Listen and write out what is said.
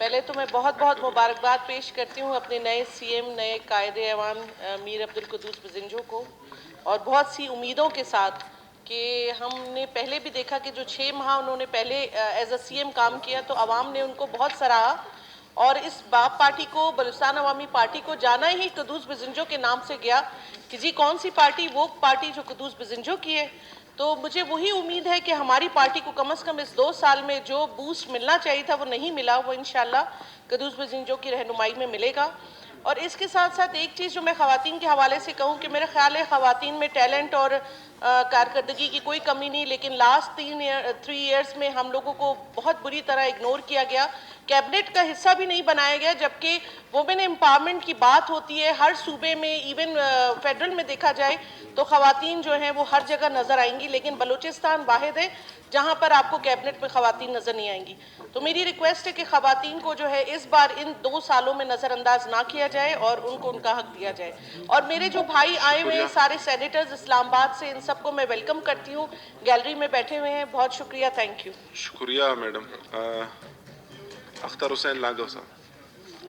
पहले तो मैं बहुत बहुत मुबारकबाद पेश करती हूँ अपने नए सीएम, नए कायदे अवान मीर अब्दुल कुद्दूस बजिंजो को, और बहुत सी उम्मीदों के साथ कि हमने पहले भी देखा कि जो 6 माह उन्होंने पहले एज अ सीएम काम किया तो आवाम ने उनको बहुत सराहा, और इस बाप पार्टी को, बलूचिस्तान अवामी पार्टी को जाना ही कुद्दूस बजिंजो के नाम से गया कि जी कौन सी पार्टी, वो पार्टी जो कुद्दूस बजिंजो की है। तो मुझे वही उम्मीद है कि हमारी पार्टी को कम से कम इस 2 साल में जो बूस्ट मिलना चाहिए था वो नहीं मिला, वो इंशाल्लाह कुद्दूस बजिंजो की रहनुमाई में मिलेगा। और इसके साथ साथ एक चीज़ जो मैं ख़वातीन के हवाले से कहूँ कि मेरा ख्याल है ख़वातीन में टैलेंट और कारकर्दगी की कोई कमी नहीं, लेकिन लास्ट 3 ईयर्स में हम लोगों को बहुत बुरी तरह इग्नोर किया गया, कैबिनेट का हिस्सा भी नहीं बनाया गया, जबकि वुमेन एम्पावरमेंट की बात होती है हर सूबे में, इवन फेडरल में देखा जाए तो ख़वातीन जो हैं वो हर जगह नज़र आएंगी, लेकिन बलूचिस्तान वाहिद है जहाँ पर आपको कैबिनेट में ख़वातीन नज़र नहीं आएंगी। तो मेरी रिक्वेस्ट है कि ख़वातीन को जो है इस बार इन 2 सालों में नज़रअंदाज ना किया जाए और उनको उनका हक दिया जाए। और मेरे जो भाई आए हुए हैं सारे सेनेटर्स इस्लामाबाद से, इन सबको मैं वेलकम करती हूँ, गैलरी में बैठे हुए हैं, बहुत शुक्रिया, थैंक यू। शुक्रिया मैडम। अख्तर हुसैन लागो साहब।